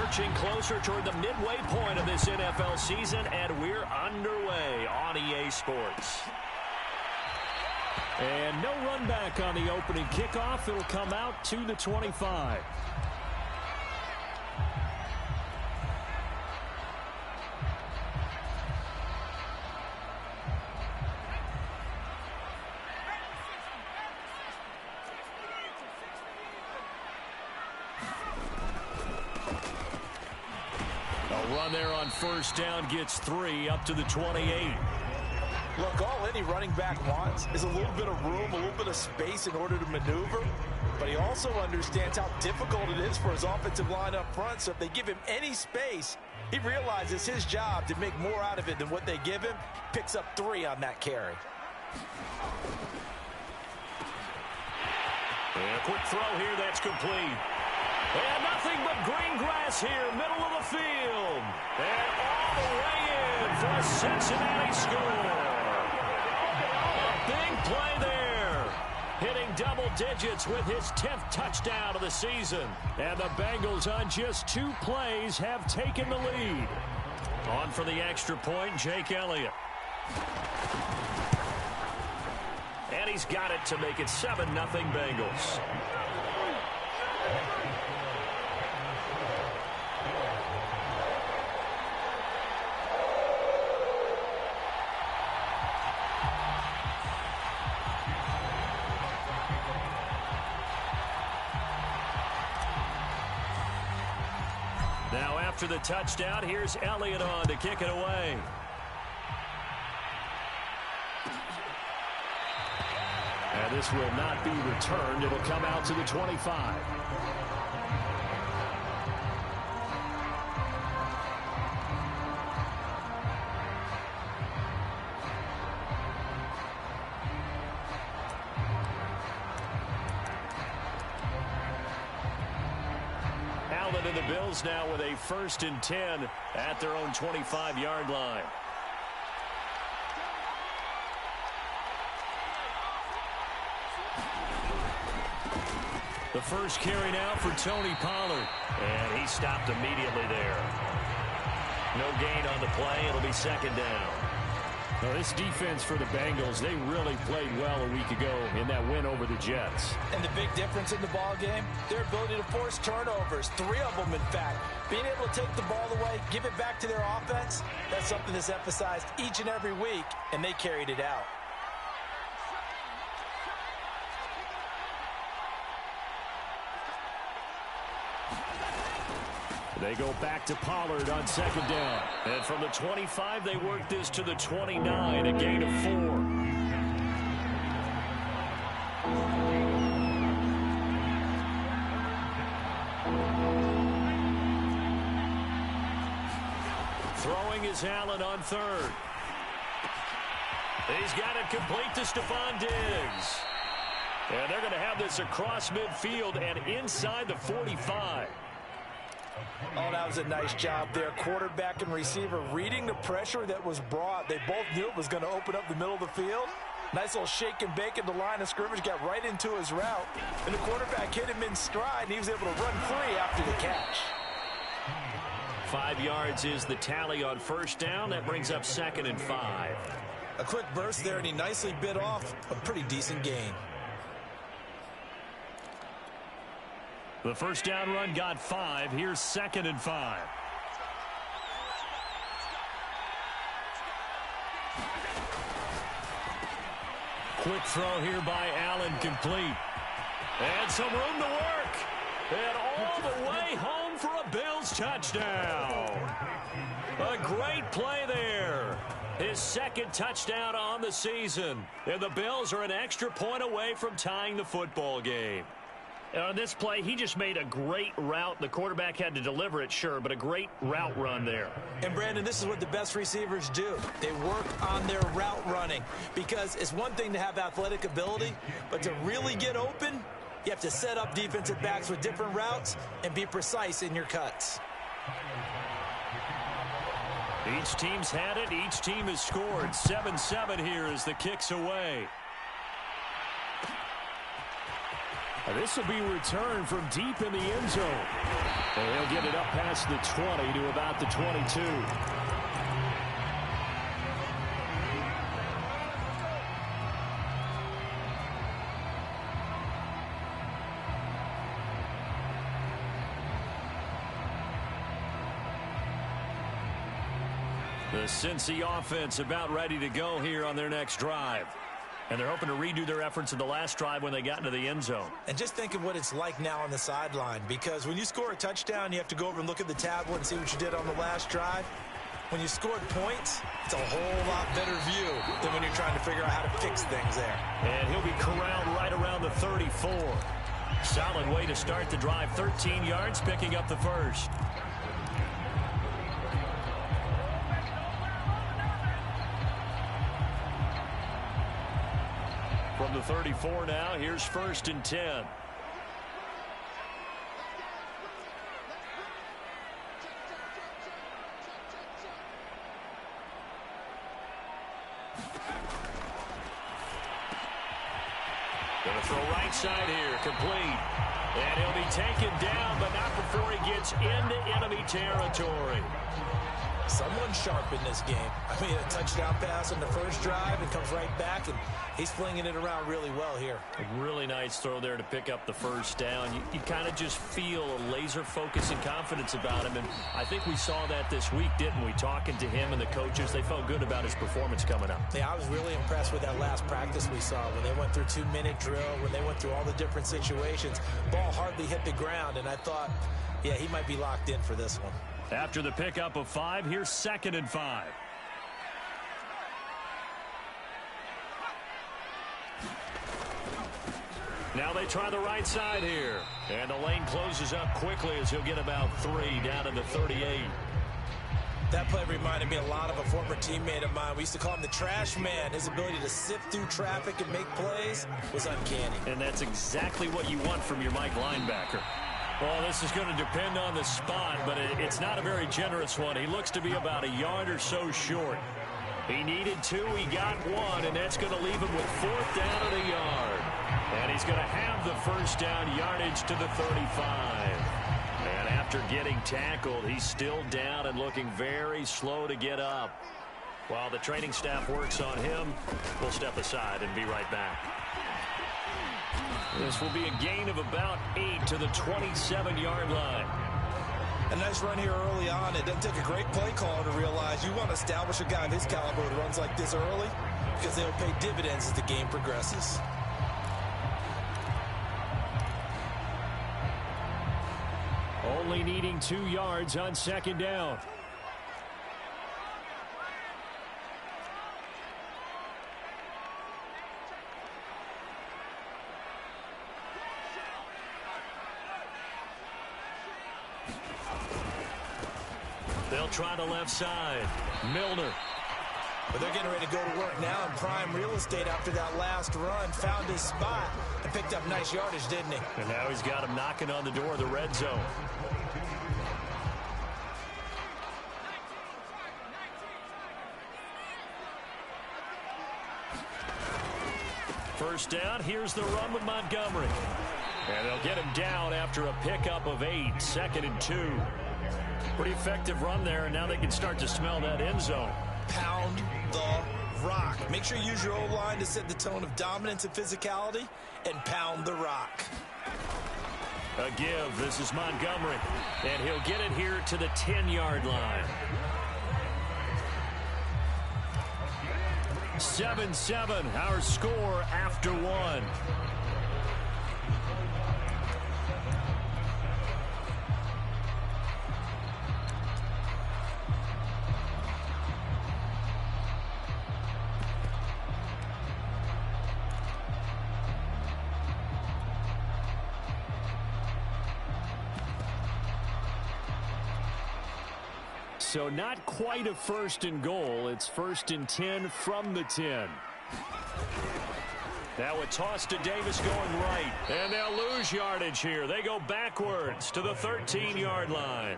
Marching closer toward the midway point of this NFL season, and we're underway on EA Sports. And no run back on the opening kickoff. It'll come out to the 25. Run there on first down gets 3 up to the 28. Look, all any running back wants is a little bit of room, a little bit of space in order to maneuver. But he also understands how difficult it is for his offensive line up front. So if they give him any space, he realizes his job to make more out of it than what they give him. Picks up 3 on that carry. And a quick throw here that's complete. And nothing but green grass here, middle of the field. And all the way in for a Cincinnati score. A big play there. Hitting double digits with his 10th touchdown of the season. And the Bengals on just 2 plays have taken the lead. On for the extra point, Jake Elliott. And he's got it to make it 7-0 Bengals. Now after the touchdown, here's Elliott on to kick it away. And this will not be returned. It'll come out to the 25. Allen and the Bills now with a 1st and 10 at their own 25-yard line. The first carry now for Tony Pollard. And he stopped immediately there. No gain on the play. It'll be 2nd down. Now, this defense for the Bengals, they really played well a week ago in that win over the Jets. And the big difference in the ball game, their ability to force turnovers, 3 of them, in fact. Being able to take the ball away, give it back to their offense, that's something that's emphasized each and every week, and they carried it out. They go back to Pollard on 2nd down. And from the 25, they work this to the 29, a gain of 4. Throwing is Allen on 3rd. He's got it complete to Stephon Diggs. And they're going to have this across midfield and inside the 45. Oh, that was a nice job there. Quarterback and receiver reading the pressure that was brought. They both knew it was going to open up the middle of the field. Nice little shake and bake at the line of scrimmage. Got right into his route. And the quarterback hit him in stride, and he was able to run free after the catch. 5 yards is the tally on 1st down. That brings up 2nd and 5. A quick burst there, and he nicely bit off a pretty decent gain. The 1st down run got 5. Here's 2nd and 5. Quick throw here by Allen, complete. And some room to work. And all the way home for a Bills touchdown. A great play there. His 2nd touchdown on the season. And the Bills are an extra point away from tying the football game. On this play, he just made a great route. The quarterback had to deliver it, sure, but a great route run there. And, Brandon, this is what the best receivers do. They work on their route running because it's one thing to have athletic ability, but to really get open, you have to set up defensive backs with different routes and be precise in your cuts. Each team's had it. Each team has scored. 7-7 here as the kick's away. This will be returned from deep in the end zone. And he'll get it up past the 20 to about the 22. The Cincy offense about ready to go here on their next drive. And they're hoping to redo their efforts in the last drive when they got into the end zone. And just think of what it's like now on the sideline, because when you score a touchdown, you have to go over and look at the tablet and see what you did on the last drive. When you scored points, it's a whole lot better view than when you're trying to figure out how to fix things there. And he'll be corralled right around the 34. Solid way to start the drive. 13 yards, picking up the first. From the 34 now, here's 1st and 10. Gonna throw right side here, complete. And he'll be taken down, but not before he gets into enemy territory. Someone sharp in this game. I mean, a touchdown pass on the first drive and comes right back, and he's flinging it around really well here. A really nice throw there to pick up the first down. You kind of just feel a laser focus and confidence about him, and I think we saw that this week, didn't we? Talking to him and the coaches, they felt good about his performance coming up. Yeah, I was really impressed with that last practice we saw when they went through 2-minute drill, when they went through all the different situations. Ball hardly hit the ground, and I thought, yeah, he might be locked in for this one. After the pickup of 5, here's 2nd and 5. Now they try the right side here. And the lane closes up quickly as he'll get about 3 down to the 38. That play reminded me a lot of a former teammate of mine. We used to call him the trash man. His ability to sift through traffic and make plays was uncanny. And that's exactly what you want from your Mike linebacker. Well, this is going to depend on the spot, but it's not a very generous one. He looks to be about a yard or so short. He needed 2, he got 1, and that's going to leave him with 4th down at a yard. And he's going to have the first down yardage to the 35. And after getting tackled, he's still down and looking very slow to get up. While the training staff works on him, we'll step aside and be right back. This will be a gain of about 8 to the 27-yard line. A nice run here early on. It doesn't take a great play caller to realize you want to establish a guy of his caliber who runs like this early, because they'll pay dividends as the game progresses. Only needing 2 yards on 2nd down. They'll try the left side. Milner. But they're getting ready to go to work now in prime real estate after that last run. Found his spot and picked up nice yardage, didn't he? And now he's got him knocking on the door of the red zone. First down, here's the run with Montgomery. And they'll get him down after a pickup of 8, 2nd and 2. Pretty effective run there, and now they can start to smell that end zone. Pound the rock. Make sure you use your O-line to set the tone of dominance and physicality, and pound the rock. A give. This is Montgomery, and he'll get it here to the 10-yard line. 7-7, our score after 1. So not quite a 1st and goal. It's 1st and 10 from the 10. Now a toss to Davis going right. And they'll lose yardage here. They go backwards to the 13-yard line.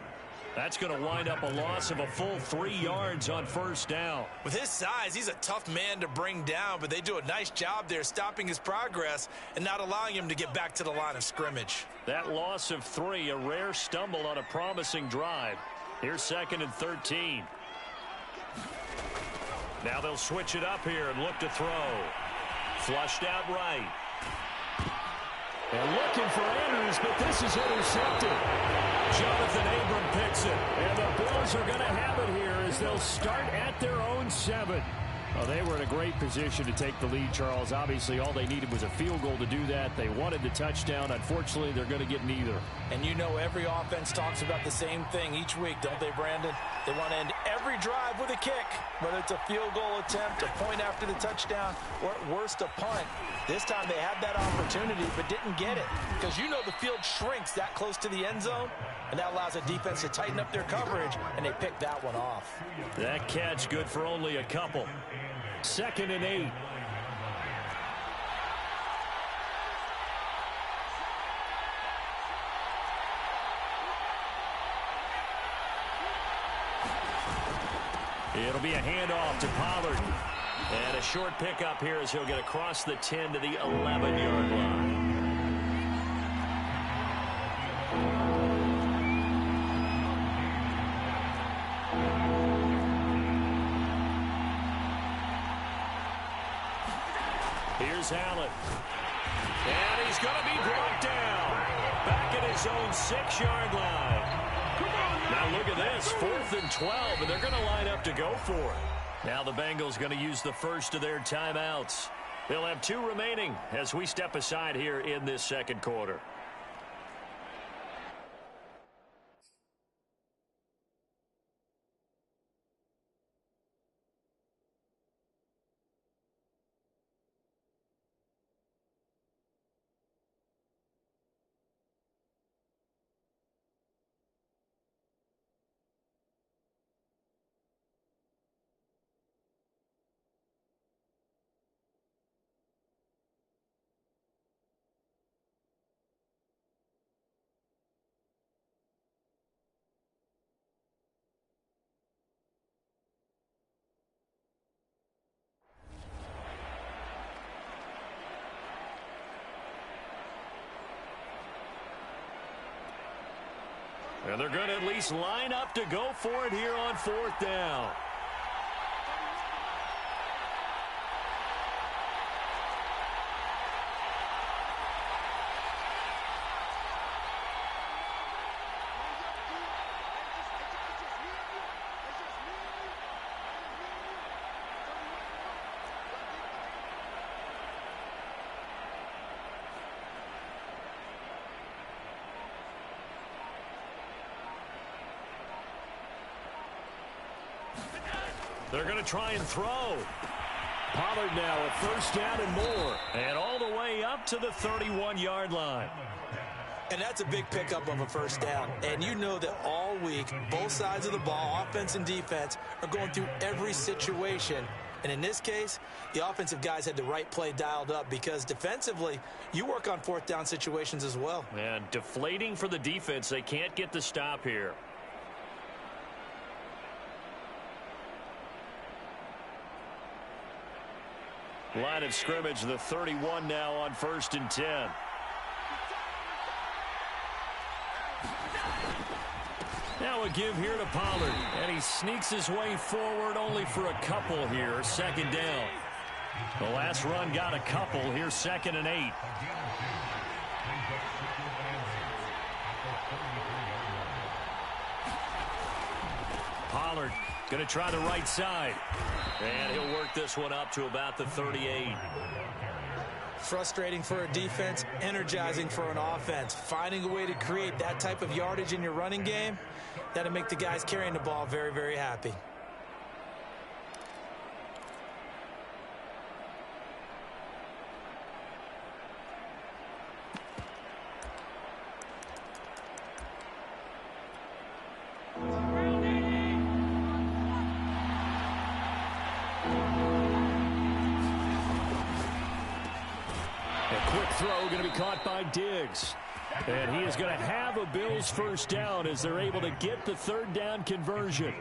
That's going to wind up a loss of a full 3 yards on first down. With his size, he's a tough man to bring down, but they do a nice job there stopping his progress and not allowing him to get back to the line of scrimmage. That loss of 3, a rare stumble on a promising drive. Here's 2nd and 13. Now they'll switch it up here and look to throw. Flushed out right. And looking for Andrews, but this is intercepted. Jonathan Abram picks it. And the Bills are going to have it here as they'll start at their own 7. Well, they were in a great position to take the lead, Charles. Obviously, all they needed was a field goal to do that. They wanted the touchdown. Unfortunately, they're going to get neither. And you know every offense talks about the same thing each week, don't they, Brandon? They want to end every drive with a kick, whether it's a field goal attempt, a point after the touchdown, or at worst, a punt. This time they had that opportunity but didn't get it because you know the field shrinks that close to the end zone, and that allows a defense to tighten up their coverage, and they picked that one off. That catch good for only a couple. 2nd and 8. It'll be a handoff to Pollard. And a short pickup here as he'll get across the 10 to the 11-yard line. Here's Allen. And he's going to be brought down. Back at his own 6-yard line. Now look at this, 4th and 12, and they're going to line up to go for it. Now the Bengals going to use the first of their timeouts. They'll have 2 remaining as we step aside here in this second quarter. And they're going to at least line up to go for it here on 4th down. They're going to try and throw. Pollard now at 1st down and more. And all the way up to the 31-yard line. And that's a big pickup of a 1st down. And you know that all week, both sides of the ball, offense and defense, are going through every situation. And in this case, the offensive guys had the right play dialed up because defensively, you work on 4th down situations as well. And deflating for the defense. They can't get the stop here. Line of scrimmage, the 31 now on 1st and 10. Now a give here to Pollard, and he sneaks his way forward only for a couple here, 2nd down. The last run got a couple, here's 2nd and 8. Pollard going to try the right side. And he'll work this one up to about the 38. Frustrating for a defense, energizing for an offense. Finding a way to create that type of yardage in your running game, that'll make the guys carrying the ball very, very happy. Throw going to be caught by Diggs. And he is going to have a Bills first down as they're able to get the third down conversion.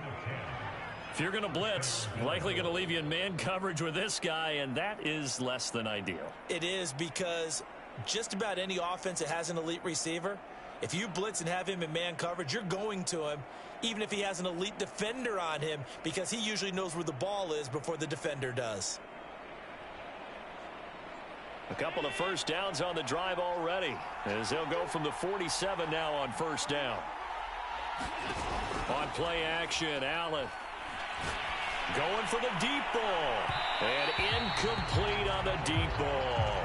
If you're going to blitz, likely going to leave you in man coverage with this guy, and that is less than ideal. It is, because just about any offense that has an elite receiver, if you blitz and have him in man coverage, you're going to him, even if he has an elite defender on him, because he usually knows where the ball is before the defender does. A couple of first downs on the drive already, as they'll go from the 47 now on first down. On play action, Allen going for the deep ball, and incomplete on the deep ball.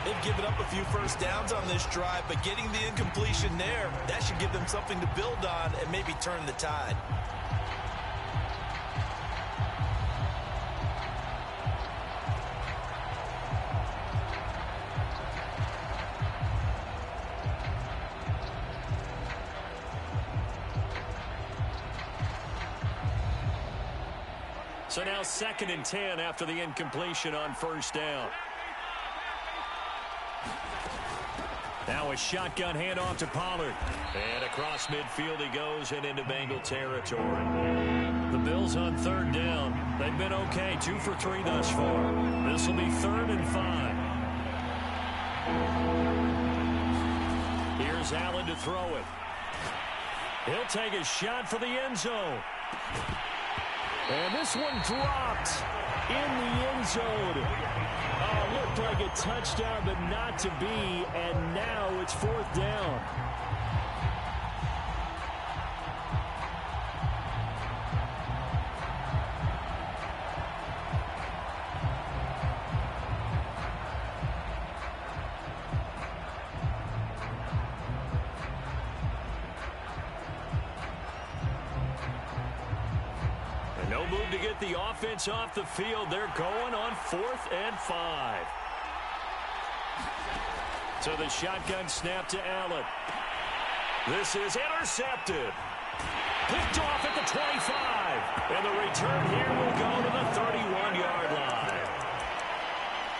They've given up a few first downs on this drive, but getting the incompletion there, that should give them something to build on and maybe turn the tide. So now 2nd and 10 after the incompletion on first down. Now a shotgun handoff to Pollard. And across midfield he goes and into Bengal territory. The Bills on third down. They've been okay, 2 for 3 thus far. This will be 3rd and 5. Here's Allen to throw it. He'll take a shot for the end zone. And this one dropped in the end zone. Looked like a touchdown, but not to be. And now it's 4th down. No move to get the offense off the field. They're going on 4th and 5. So the shotgun snap to Allen. This is intercepted. Picked off at the 25. And the return here will go to the 31-yard line.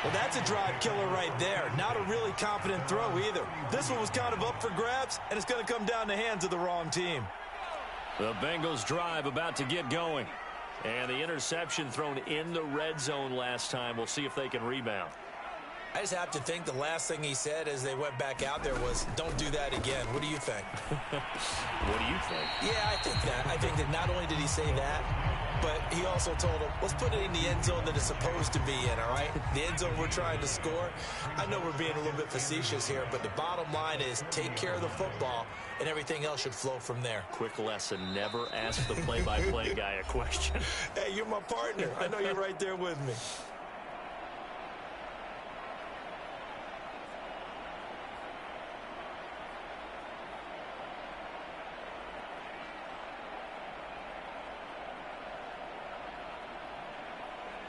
Well, that's a drive killer right there. Not a really confident throw either. This one was kind of up for grabs, and it's going to come down the hands of the wrong team. The Bengals drive about to get going. And the interception thrown in the red zone last time. We'll see if they can rebound. I just have to think the last thing he said as they went back out there was, don't do that again. What do you think? What do you think? Yeah, I think that. I think that not only did he say that, but he also told him, let's put it in the end zone that it's supposed to be in, all right? The end zone we're trying to score. I know we're being a little bit facetious here, but the bottom line is take care of the football, and everything else should flow from there. Quick lesson, never ask the play-by-play guy a question. Hey, you're my partner. I know you're right there with me.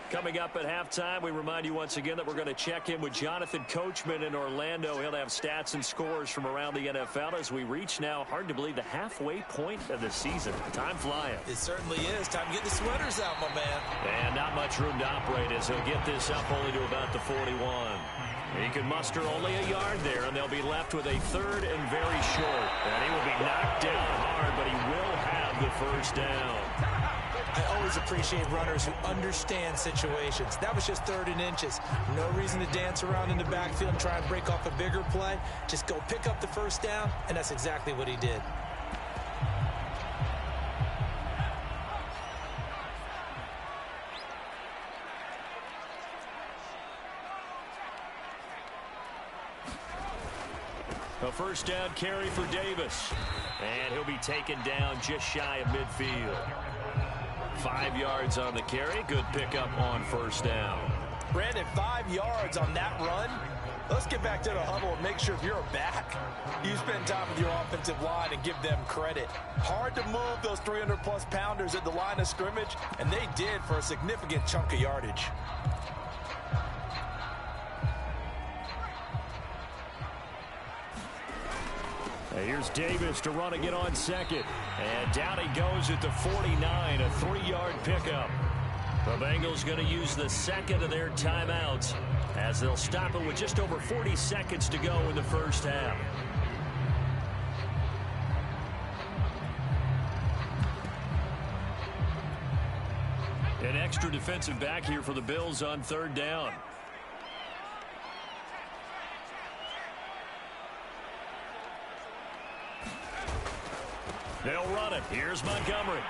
Coming up at halftime, we remind you once again that we're going to check in with Jonathan Coachman in Orlando. He'll have stats and scores from around the NFL as we reach now, hard to believe, the halfway point of the season. Time flying. It certainly is. Time to get the sweaters out, my man. And not much room to operate as he'll get this up only to about the 41. He can muster only a yard there, and they'll be left with a 3rd and very short. And he will be knocked down hard, but he will have the first down. I always appreciate runners who understand situations. That was just 3rd and inches. No reason to dance around in the backfield and try and break off a bigger play. Just go pick up the first down, and that's exactly what he did. A first down carry for Davis. And he'll be taken down just shy of midfield. 5 yards on the carry. Good pickup on first down. Brandon, 5 yards on that run. Let's get back to the huddle and make sure if you're a back, you spend time with your offensive line and give them credit. Hard to move those 300-plus pounders at the line of scrimmage, and they did for a significant chunk of yardage. Here's Davis to run again on second. And down he goes at the 49, a 3-yard pickup. The Bengals going to use the second of their timeouts as they'll stop it with just over 40 seconds to go in the first half. extra defensive back here for the Bills on third down. They'll run it. Here's Montgomery.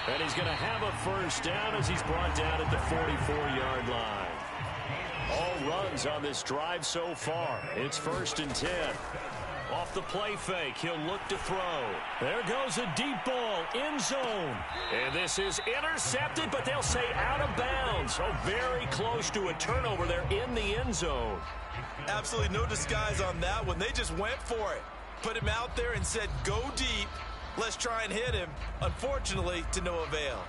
And he's going to have a first down as he's brought down at the 44-yard line. All runs on this drive so far. It's 1st and 10. Off the play fake, he'll look to throw. There goes a deep ball, end zone. And this is intercepted, but they'll say out of bounds. So very close to a turnover there in the end zone. Absolutely no disguise on that one. They just went for it. Put him out there and said, go deep. Let's try and hit him. Unfortunately, to no avail.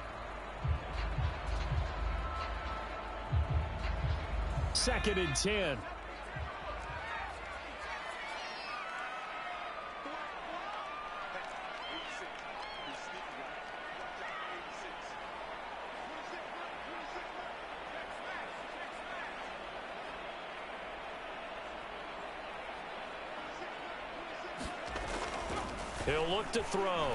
2nd and 10. He'll look to throw.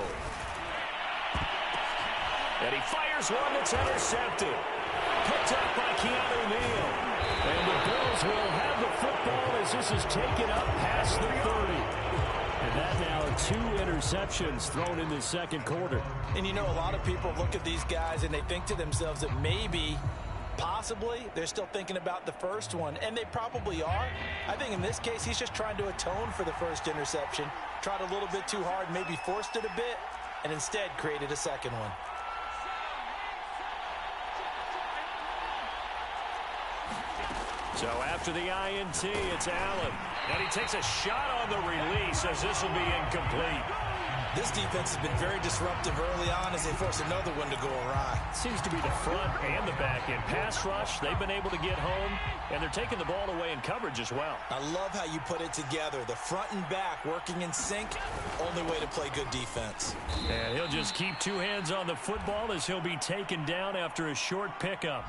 And he fires one that's intercepted. Picked up by Keanu Neal. And the Bills will have the football as this is taken up past the 30. And that now 2 interceptions thrown in the second quarter. And you know, a lot of people look at these guys and they think to themselves that maybe, possibly, they're still thinking about the first one. And they probably are. I think in this case, he's just trying to atone for the first interception. Tried a little bit too hard, maybe forced it a bit, and instead created a second one. So after the INT, it's Allen. And he takes a shot on the release as this will be incomplete. This defense has been very disruptive early on as they force another one to go awry. Seems to be the front and the back end. Pass rush, they've been able to get home, and they're taking the ball away in coverage as well. I love how you put it together. The front and back working in sync, only way to play good defense. And he'll just keep 2 hands on the football as he'll be taken down after a short pickup.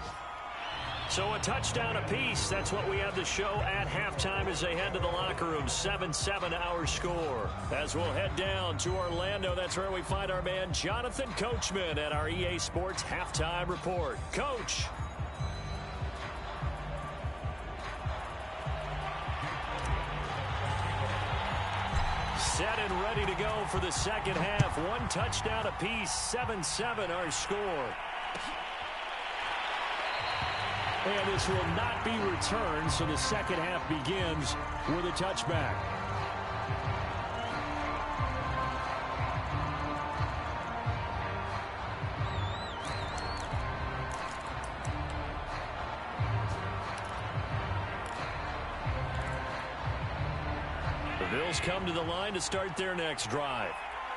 So a touchdown apiece. That's what we have to show at halftime as they head to the locker room. 7-7 our score. As we'll head down to Orlando, that's where we find our man Jonathan Coachman at our EA Sports Halftime Report. Coach. Set and ready to go for the second half. 1 touchdown apiece. 7-7 our score. And this will not be returned, so the second half begins with a touchback. The Bills come to the line to start their next drive.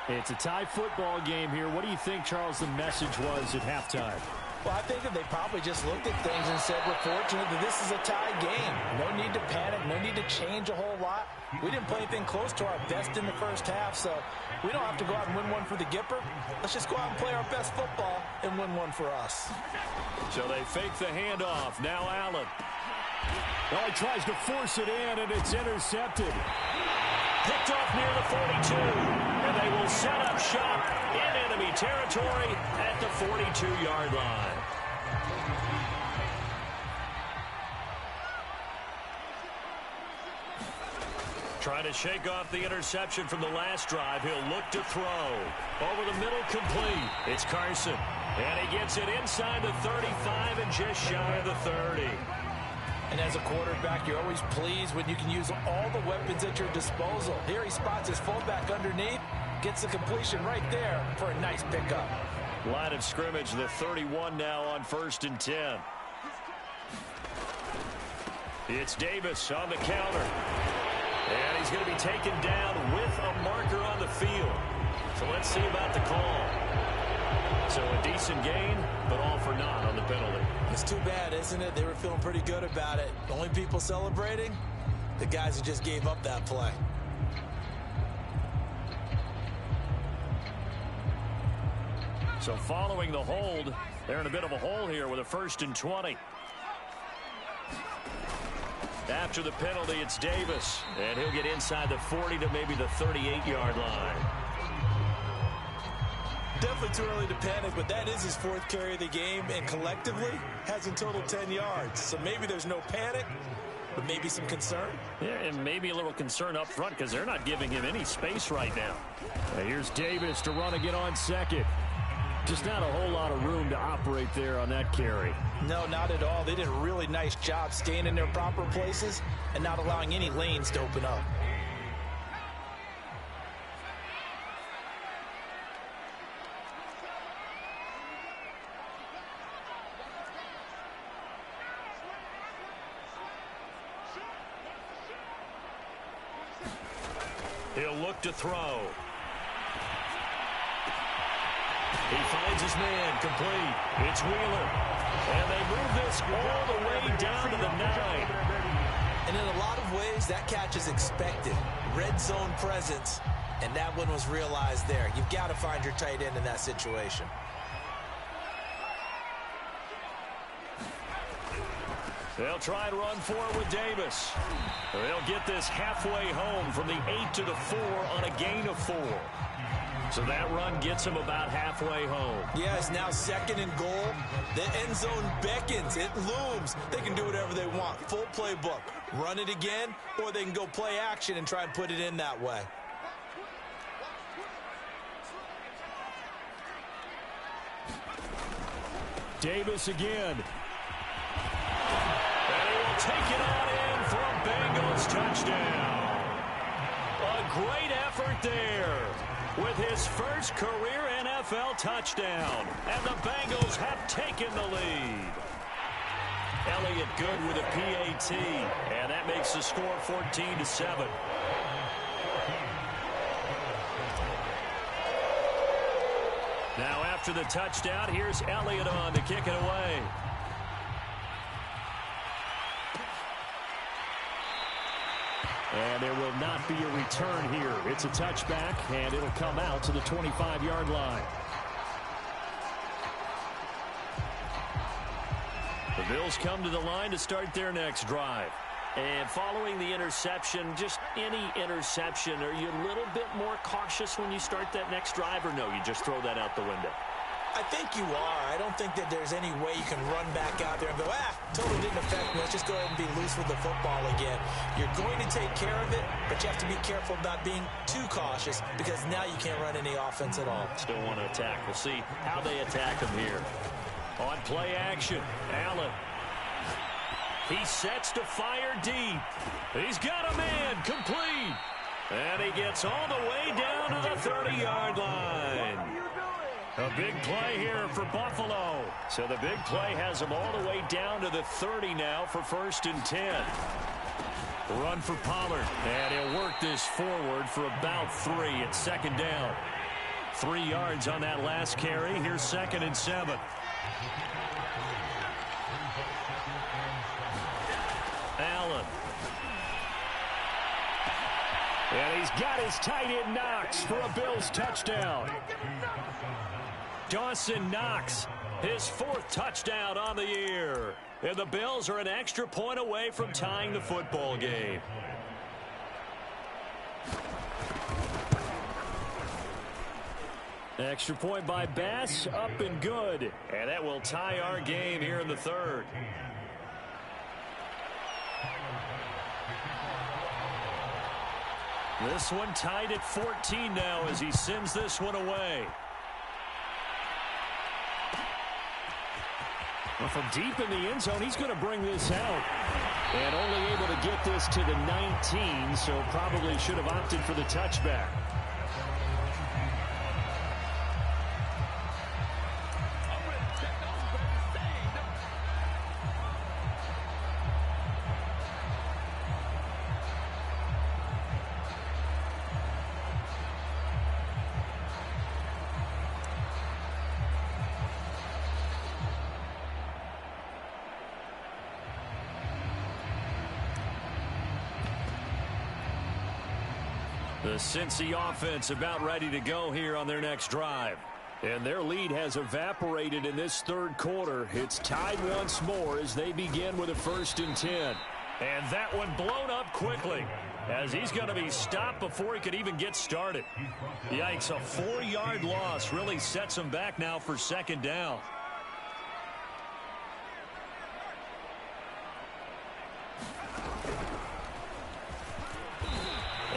It's a tie football game here. What do you think, Charles, the message was at halftime? Well, I think that they probably just looked at things and said, we're fortunate that this is a tie game. No need to panic, no need to change a whole lot. We didn't play anything close to our best in the first half, so we don't have to go out and win one for the Gipper. Let's just go out and play our best football and win one for us. So they fake the handoff. Now Allen. Well, he tries to force it in, and it's intercepted. Picked off near the 42, and they will set up shop in enemy territory at the 42-yard line. Trying to shake off the interception from the last drive. He'll look to throw. Over the middle, complete. It's Carson, and he gets it inside the 35 and just shy of the 30. And as a quarterback, you're always pleased when you can use all the weapons at your disposal. Here he spots his fullback underneath, gets the completion right there for a nice pickup. Line of scrimmage, the 31 now on 1st and 10. It's Davis on the counter. And he's going to be taken down with a marker on the field. So let's see about the call. So a decent gain, but all for naught on the penalty. It's too bad, isn't it? They were feeling pretty good about it. The only people celebrating, the guys who just gave up that play. So following the hold, they're in a bit of a hole here with a 1st and 20. After the penalty, it's Davis, and he'll get inside the 40 to maybe the 38-yard line. definitely too early to panic, but that is his 4th carry of the game, and collectively has in total 10 yards. So maybe there's no panic, but maybe some concern. Yeah, and maybe a little concern up front because they're not giving him any space right now. Here's Davis to run again on second. Just not a whole lot of room to operate there on that carry. No, not at all. They did a really nice job staying in their proper places and not allowing any lanes to open up. He'll look to throw. He finds his man, complete. It's Wheeler. And they move this all the way down to the 9. And in a lot of ways, that catch is expected. Red zone presence, and that one was realized there. You've got to find your tight end in that situation. They'll try and run forward with Davis. They'll get this halfway home from the 8 to the 4 on a gain of 4. So that run gets them about halfway home. Yeah, it's now 2nd and goal. The end zone beckons. It looms. They can do whatever they want. Full playbook. Run it again, or they can go play action and try and put it in that way. Davis again. And he will take it on in for a Bengals touchdown. A great effort there with his first career NFL touchdown. And the Bengals have taken the lead. Elliott good with a PAT. And that makes the score 14-7. Now after the touchdown, here's Elliott on to kick it away. And there will not be a return here. It's a touchback, and it'll come out to the 25-yard line. The Bills come to the line to start their next drive. And following the interception, just any interception, are you a little bit more cautious when you start that next drive, or no, you just throw that out the window? I think you are. I don't think that there's any way you can run back out there and go, totally didn't affect me. Let's just go ahead and be loose with the football again. You're going to take care of it, but you have to be careful about being too cautious because now you can't run any offense at all. Still want to attack. We'll see how they attack him here. On play action, Allen. He sets to fire deep. He's got a man, complete. And he gets all the way down to the 30-yard line. A big play here for Buffalo. So the big play has them all the way down to the 30 now for 1st and 10. Run for Pollard. And he'll work this forward for about 3. It's 2nd down. 3 yards on that last carry. Here's 2nd and 7. Allen. And he's got his tight end Knox for a Bills touchdown. Dawson Knox, his 4th touchdown on the year. And the Bills are an extra point away from tying the football game. Extra point by Bass, up and good. And that will tie our game here in the 3rd. This one tied at 14 now as he sends this one away. Well, from deep in the end zone, he's going to bring this out. And only able to get this to the 19, so probably should have opted for the touchback. The Cincy offense about ready to go here on their next drive. And their lead has evaporated in this 3rd quarter. It's tied once more as they begin with a 1st and 10. And that one blown up quickly, as he's going to be stopped before he could even get started. Yikes, a 4-yard loss really sets him back now for second down.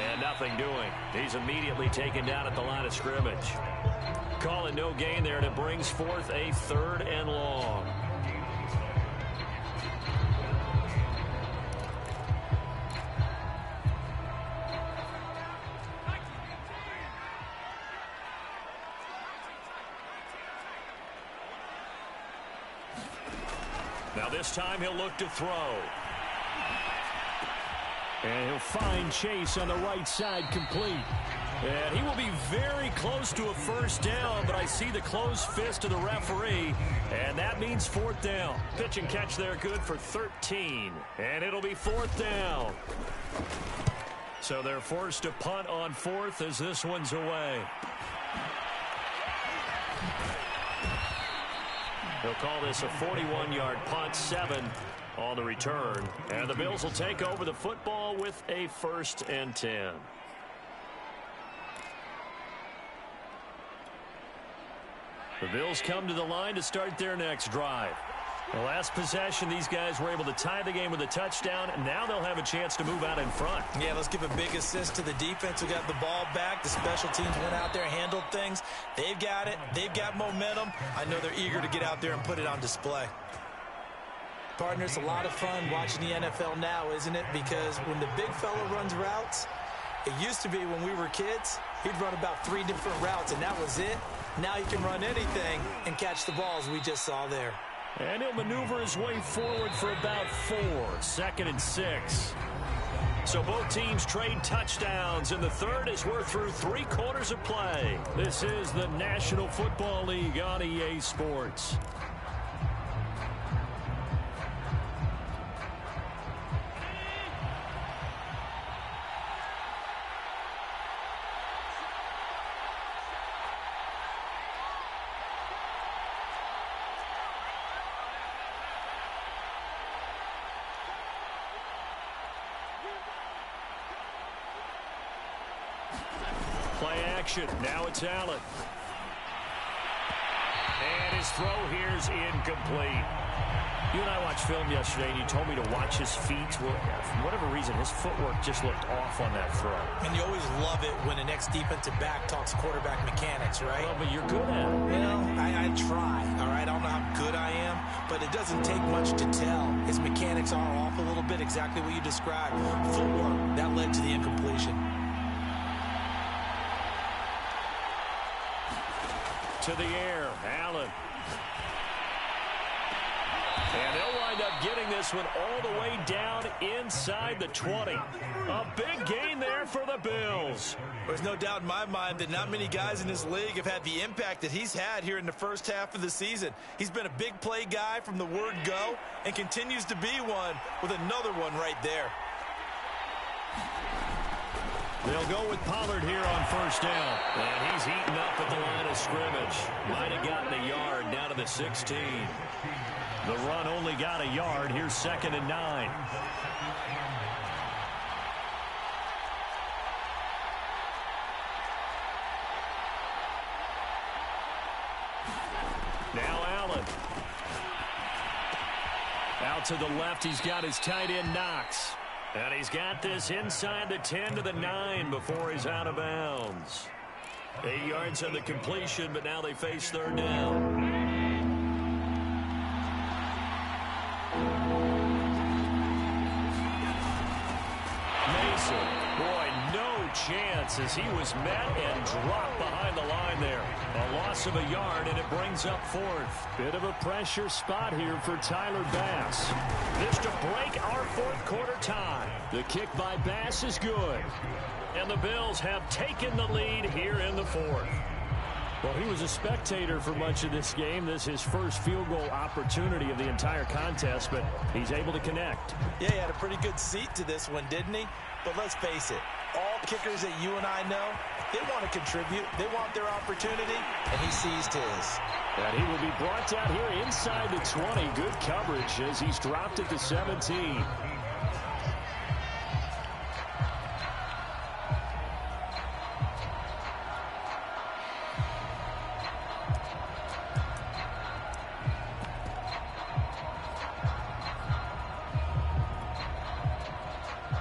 And nothing doing. He's immediately taken down at the line of scrimmage. Call it no gain there, and it brings forth a 3rd and long. Now this time he'll look to throw. And he'll find Chase on the right side, complete. And he will be very close to a first down, but I see the closed fist of the referee, and that means 4th down. Pitch and catch there, good for 13. And it'll be 4th down. So they're forced to punt on 4th as this one's away. They'll call this a 41-yard punt, 7 on the return. And the Bills will take over the football with a 1st and 10. The Bills come to the line to start their next drive. The last possession, these guys were able to tie the game with a touchdown, and now they'll have a chance to move out in front. Yeah, let's give a big assist to the defense who got the ball back. The special teams went out there, handled things. They've got it. They've got momentum. I know they're eager to get out there and put it on display. Partner, it's a lot of fun watching the NFL now, isn't it? Because when the big fella runs routes, it used to be when we were kids, he'd run about 3 different routes, and that was it. Now he can run anything and catch the balls we just saw there. And he'll maneuver his way forward for about 4. 2nd and 6. So both teams trade touchdowns in the third as we're through 3 quarters of play. This is the National Football League on EA Sports. Play action. Now it's Allen. And his throw here's incomplete. You and I watched film yesterday, and you told me to watch his feet. Well, for whatever reason, his footwork just looked off on that throw. And you always love it when the next defensive back talks quarterback mechanics, right? Well, but you're good at it. You know, I try, all right? I don't know how good I am, but it doesn't take much to tell. His mechanics are off a little bit, exactly what you described. Footwork, that led to the incompletion. To the air, Allen. And they'll wind up getting this one all the way down inside the 20. A big gain there for the Bills. There's no doubt in my mind that not many guys in this league have had the impact that he's had here in the first half of the season. He's been a big play guy from the word go and continues to be one with another one right there. They'll go with Pollard here on first down. And he's eaten up at the line of scrimmage. Might have gotten a yard down to the 16. The run only got a yard. Here's 2nd and 9. Now Allen. Out to the left, he's got his tight end Knox. And he's got this inside the 10 to the 9 before he's out of bounds. 8 yards on the completion, but now they face 3rd down. Mason, boy, no chance as he was met and dropped behind the line there. A loss of a yard, and it brings up 4th. Bit of a pressure spot here for Tyler Bass. This to break our 4th quarter tie. The kick by Bass is good. And the Bills have taken the lead here in the 4th. Well, he was a spectator for much of this game. This is his first field goal opportunity of the entire contest, but he's able to connect. Yeah, he had a pretty good seat to this one, didn't he? But let's face it, all kickers that you and I know, they want to contribute. They want their opportunity, and he seized his. And he will be brought down here inside the 20. Good coverage as he's dropped at the 17.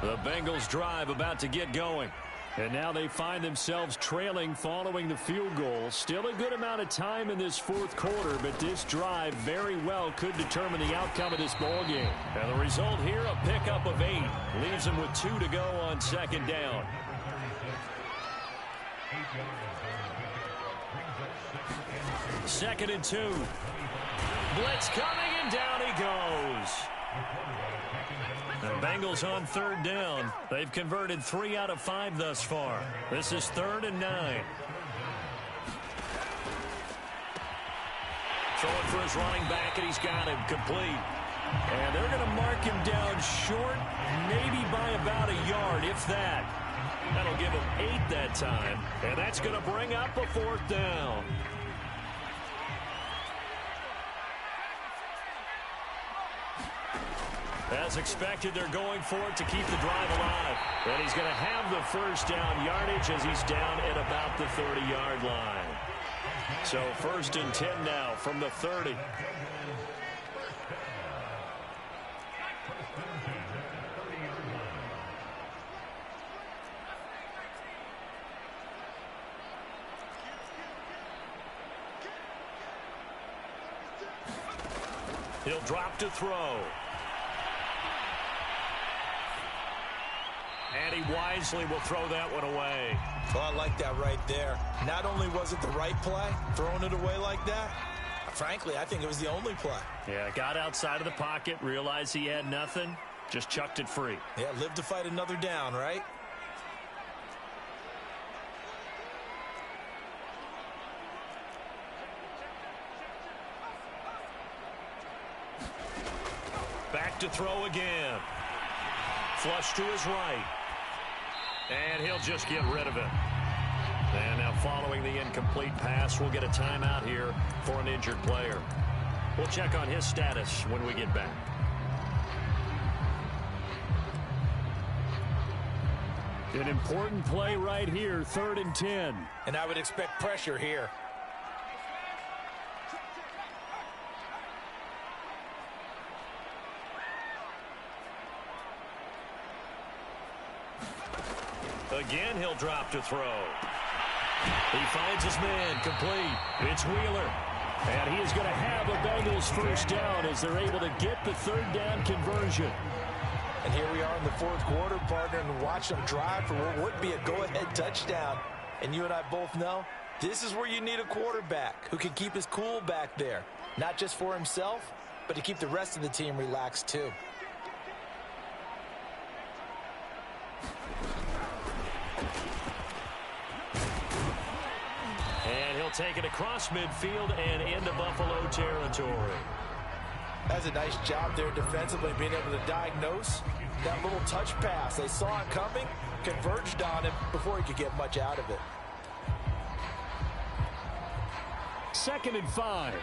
The Bengals drive about to get going. And now they find themselves trailing following the field goal. Still a good amount of time in this fourth quarter, but this drive very well could determine the outcome of this ball game. And the result here, a pickup of 8. Leaves them with 2 to go on second down. Second and 2. Blitz coming, and down he goes. The Bengals on third down. They've converted 3 out of 5 thus far. This is 3rd and 9. Throwing for his running back, and he's got him complete. And they're going to mark him down short, maybe by about a yard, if that. That'll give him 8 that time, and that's going to bring up a 4th down. As expected, they're going for it to keep the drive alive. And he's going to have the first down yardage as he's down at about the 30-yard line. So 1st and 10 now from the 30. He'll drop to throw. And he wisely will throw that one away. Well, I like that right there. Not only was it the right play, throwing it away like that, frankly, I think it was the only play. Yeah, got outside of the pocket, realized he had nothing, just chucked it free. Yeah, live to fight another down, right? Back to throw again. Flush to his right. And he'll just get rid of it. And now following the incomplete pass, we'll get a timeout here for an injured player. We'll check on his status when we get back. An important play right here, 3rd and 10. And I would expect pressure here. Again, he'll drop to throw. He finds his man complete. It's Wheeler. And he is going to have a Bengals first down as they're able to get the 3rd down conversion. And here we are in the 4th quarter, partner, and watch them drive for what would be a go-ahead touchdown. And you and I both know this is where you need a quarterback who can keep his cool back there. Not just for himself, but to keep the rest of the team relaxed too. And he'll take it across midfield and into Buffalo territory. That's a nice job there defensively, being able to diagnose that little touch pass. They saw it coming, converged on him before he could get much out of it. 2nd and 5.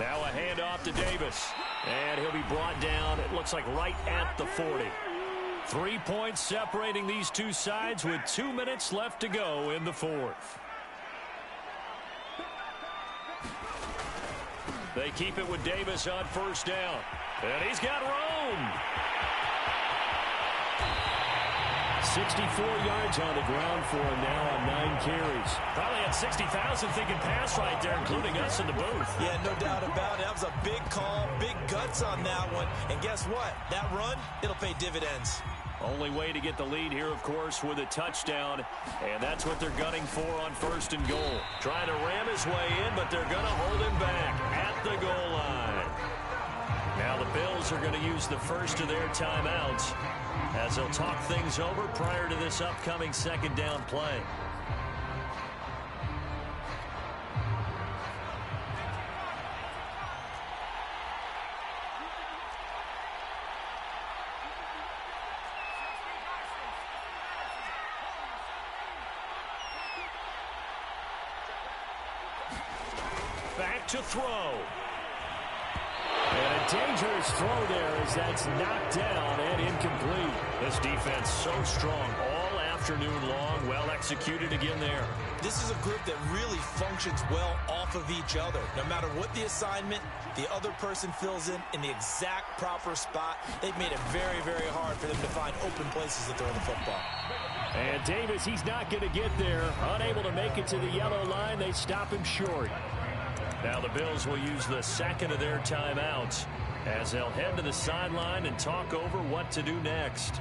Now a handoff to Davis. And he'll be brought down, it looks like right at the 40. 3 points separating these two sides with 2 minutes left to go in the 4th. They keep it with Davis on first down. And he's got room. 64 yards on the ground for him now on 9 carries. Probably had 60,000 thinking pass right there, including us in the booth. Yeah, no doubt about it. That was a big call, big guts on that one. And guess what? That run, it'll pay dividends. Only way to get the lead here, of course, with a touchdown. And that's what they're gunning for on 1st and goal. Trying to ram his way in, but they're going to hold him back at the goal line. Now the Bills are going to use the first of their timeouts as they'll talk things over prior to this upcoming 2nd down play. Back to throw. And a dangerous throw there as that's knocked down and incomplete. This defense so strong all afternoon long. Well executed again there. This is a group that really functions well off of each other. No matter what the assignment, the other person fills in the exact proper spot. They've made it very, very hard for them to find open places to throw the football. And Davis, he's not going to get there. Unable to make it to the yellow line. They stop him short. Now the Bills will use the second of their timeouts as they'll head to the sideline and talk over what to do next.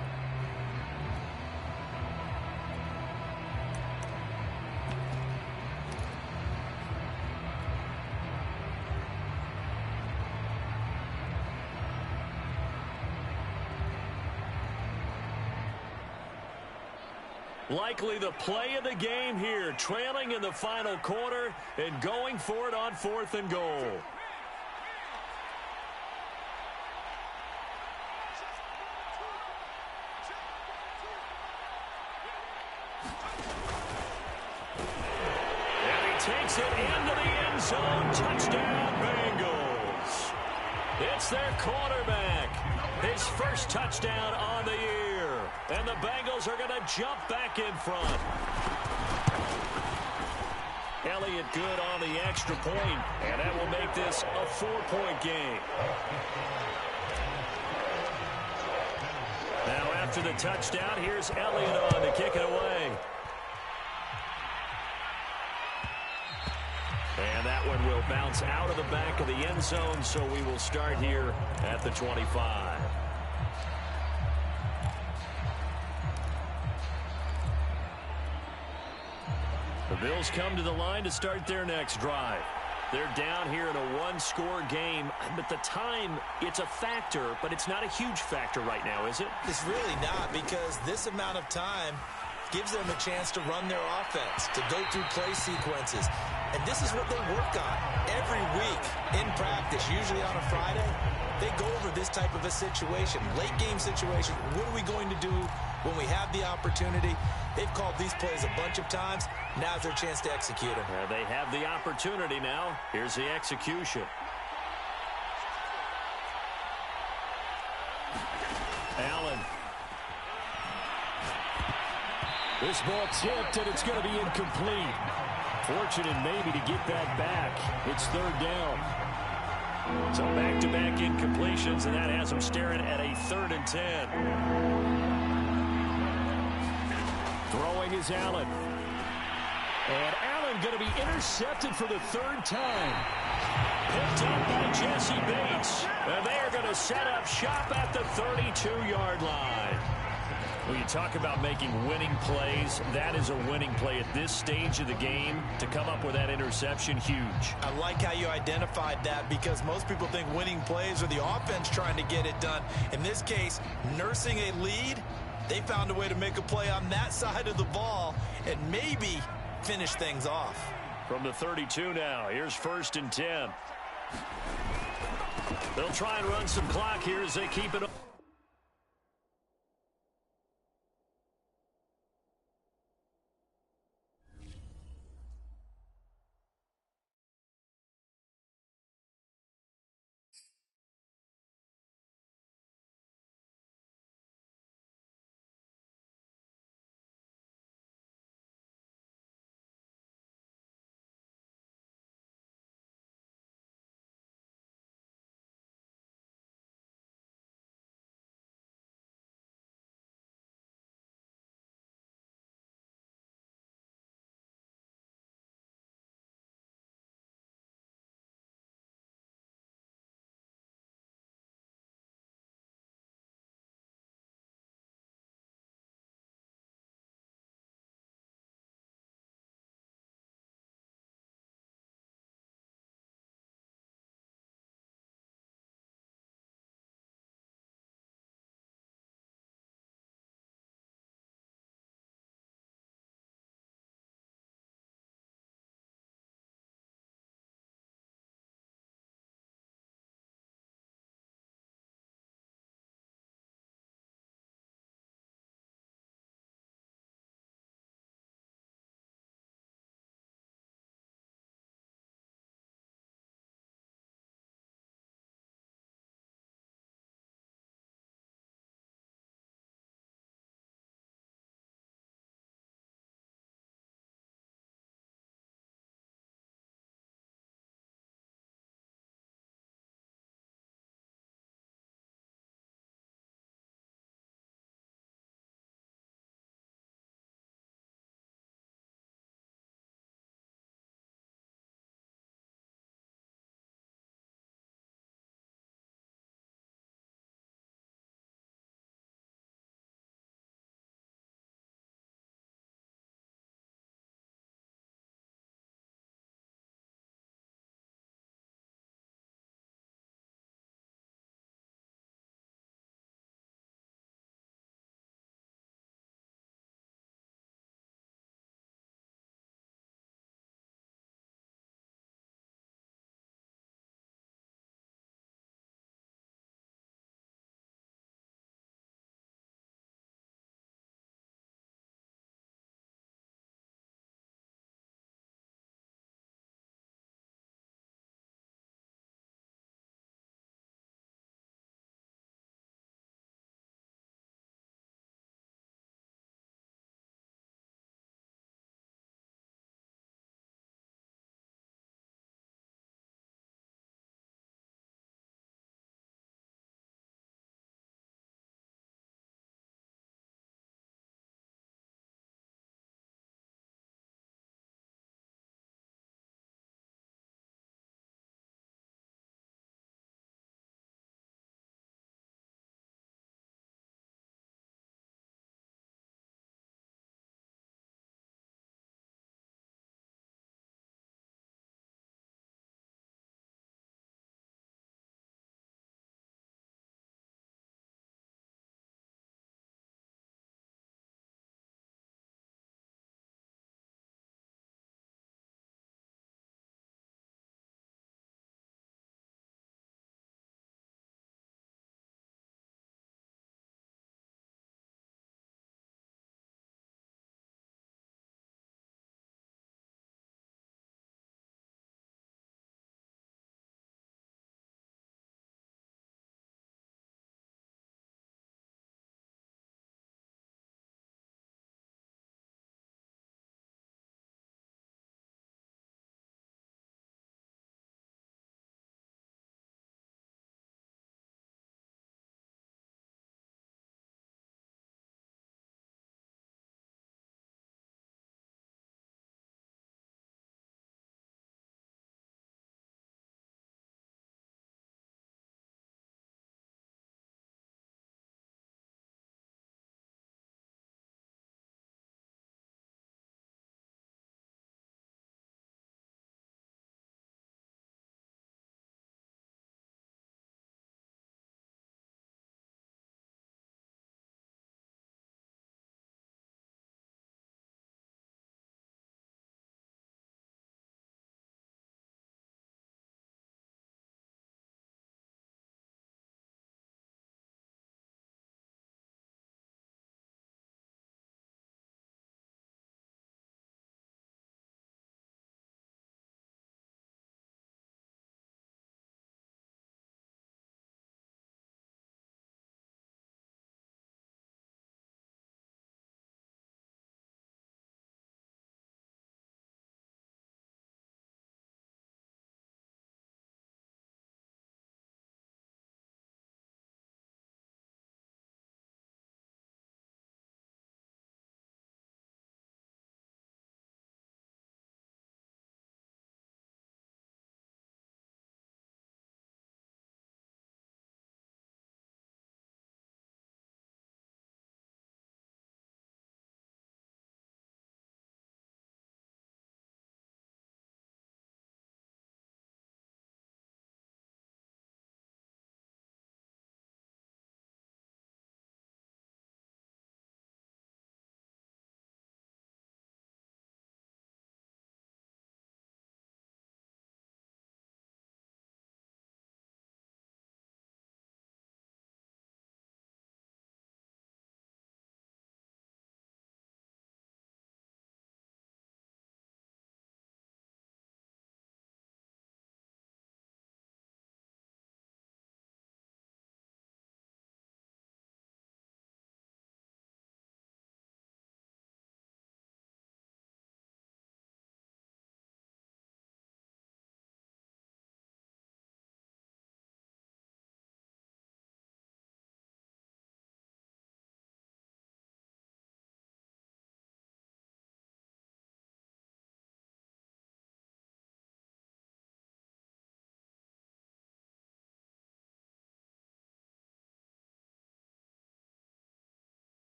Likely the play of the game here, trailing in the final quarter and going for it on 4th and goal. And he takes it into the end zone. Touchdown, Bengals. It's their quarterback. His first touchdown on the year. And the Bengals are going to jump back in front. Elliott good on the extra point, and that will make this a 4-point game. Now after the touchdown, here's Elliott on to kick it away. And that one will bounce out of the back of the end zone, so we will start here at the 25. The Bills come to the line to start their next drive. They're down here in a one-score game, but the time, it's a factor, but it's not a huge factor right now, is it? It's really not, because this amount of time gives them a chance to run their offense, to go through play sequences. And this is what they work on every week in practice, usually on a Friday. They go over this type of a situation, late game situation. What are we going to do when we have the opportunity? They've called these plays a bunch of times. Now's their chance to execute them. They have the opportunity now. Here's the execution. Allen. This ball tipped, and it's going to be incomplete. Fortunate maybe to get that back. It's 3rd down. So back-to-back incompletions, and that has them staring at a 3rd and 10. Throwing is Allen. And Allen going to be intercepted for the 3rd time. Picked up by Jesse Bates. And they are going to set up shop at the 32-yard line. When you talk about making winning plays, that is a winning play at this stage of the game. To come up with that interception, huge. I like how you identified that, because most people think winning plays are the offense trying to get it done. In this case, nursing a lead, they found a way to make a play on that side of the ball and maybe finish things off. From the 32 now, here's 1st and 10. They'll try and run some clock here as they keep it up.